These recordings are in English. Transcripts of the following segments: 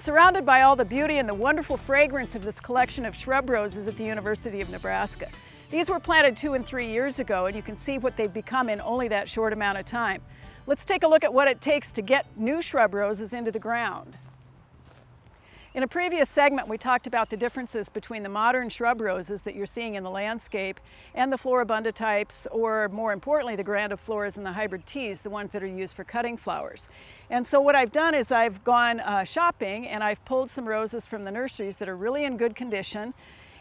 surrounded by all the beauty and the wonderful fragrance of this collection of shrub roses at the University of Nebraska. These were planted 2 and 3 years ago, and you can see what they've become in only that short amount of time. Let's take a look at what it takes to get new shrub roses into the ground. In a previous segment, we talked about the differences between the modern shrub roses that you're seeing in the landscape and the floribunda types, or more importantly, the grandifloras and the hybrid teas, the ones that are used for cutting flowers. And so what I've done is I've gone shopping and I've pulled some roses from the nurseries that are really in good condition.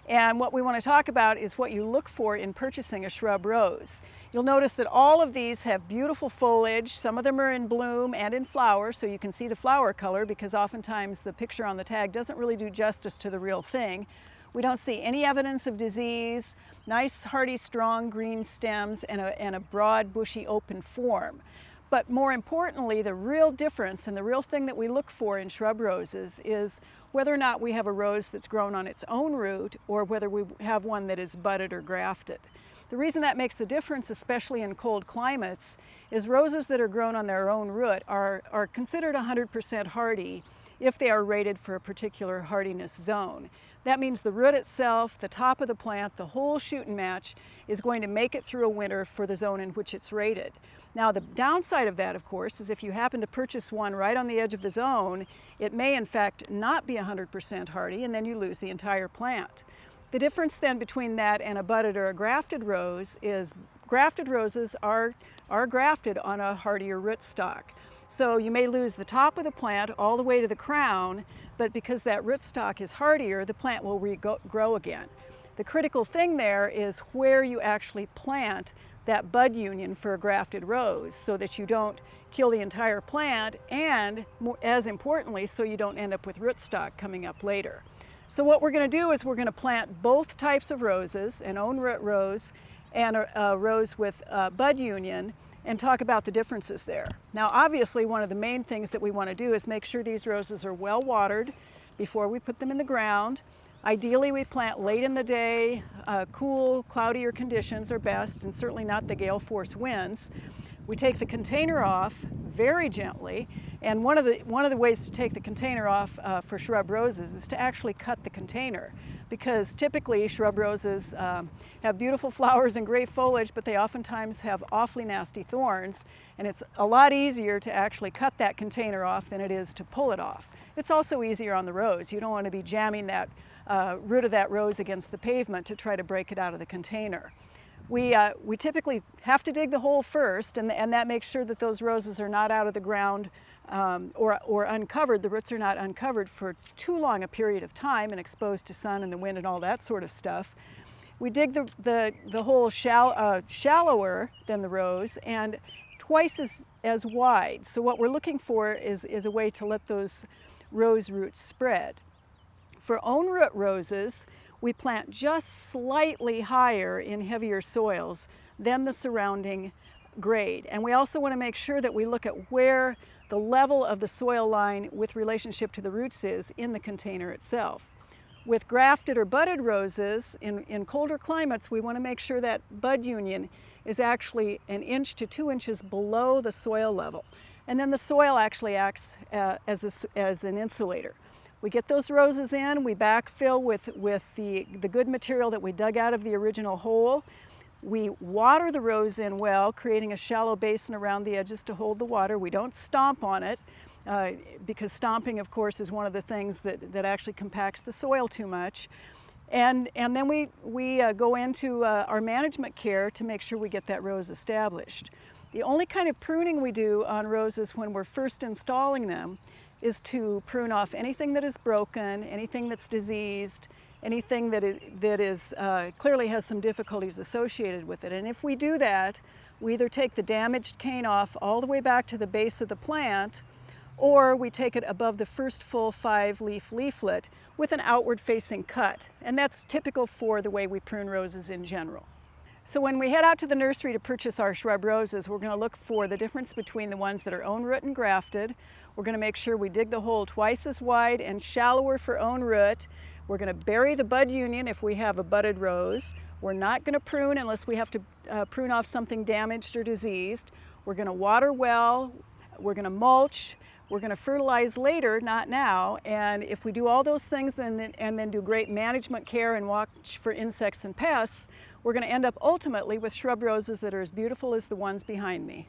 And what we want to talk about is what you look for in purchasing a shrub rose. You'll notice that all of these have beautiful foliage. Some of them are in bloom and in flower, so you can see the flower color, because oftentimes the picture on the tag doesn't really do justice to the real thing. We don't see any evidence of disease, nice, hardy, strong green stems, and a broad, bushy, open form. But more importantly, the real difference and the real thing that we look for in shrub roses is whether or not we have a rose that's grown on its own root or whether we have one that is budded or grafted. The reason that makes a difference, especially in cold climates, is roses that are grown on their own root are considered 100% hardy if they are rated for a particular hardiness zone. That means the root itself, the top of the plant, the whole shoot and match is going to make it through a winter for the zone in which it's rated. Now, the downside of that, of course, is if you happen to purchase one right on the edge of the zone, it may in fact not be 100% hardy, and then you lose the entire plant. The difference then between that and a budded or a grafted rose is grafted roses are grafted on a hardier rootstock. So you may lose the top of the plant all the way to the crown, but because that rootstock is hardier, the plant will regrow again. The critical thing there is where you actually plant that bud union for a grafted rose, so that you don't kill the entire plant, and as importantly, so you don't end up with rootstock coming up later. So what we're going to do is we're going to plant both types of roses, an own root rose and a rose with bud union, and talk about the differences there. Now, obviously, one of the main things that we want to do is make sure these roses are well watered before we put them in the ground. Ideally, we plant late in the day. Cool, cloudier conditions are best, and certainly not the gale force winds. We take the container off very gently, and one of the ways to take the container off for shrub roses is to actually cut the container, because typically shrub roses have beautiful flowers and great foliage, but they oftentimes have awfully nasty thorns, and it's a lot easier to actually cut that container off than it is to pull it off. It's also easier on the rose. You don't want to be jamming that root of that rose against the pavement to try to break it out of the container. We typically have to dig the hole first, and that makes sure that those roses are not out of the ground or uncovered. The roots are not uncovered for too long a period of time and exposed to sun and the wind and all that sort of stuff. We dig the hole shallower than the rose and twice as wide. So what we're looking for is a way to let those rose roots spread. For own root roses, we plant just slightly higher in heavier soils than the surrounding grade. And we also want to make sure that we look at where the level of the soil line with relationship to the roots is in the container itself. With grafted or budded roses, in colder climates, we want to make sure that bud union is actually 1 inch to 2 inches below the soil level. And then the soil actually acts as an insulator. We get those roses in, we backfill with the good material that we dug out of the original hole. We water the rose in well, creating a shallow basin around the edges to hold the water. We don't stomp on it, because stomping, of course, is one of the things that actually compacts the soil too much. And then we go into our management care to make sure we get that rose established. The only kind of pruning we do on roses when we're first installing them is to prune off anything that is broken, anything that's diseased, anything that clearly has some difficulties associated with it. And if we do that, we either take the damaged cane off all the way back to the base of the plant, or we take it above the first full 5-leaf leaflet with an outward-facing cut. And that's typical for the way we prune roses in general. So when we head out to the nursery to purchase our shrub roses, we're going to look for the difference between the ones that are own root and grafted. We're going to make sure we dig the hole twice as wide and shallower for own root. We're going to bury the bud union if we have a budded rose. We're not going to prune unless we have to prune off something damaged or diseased. We're going to water well. We're going to mulch. We're going to fertilize later, not now, and if we do all those things and then do great management care and watch for insects and pests, we're going to end up ultimately with shrub roses that are as beautiful as the ones behind me.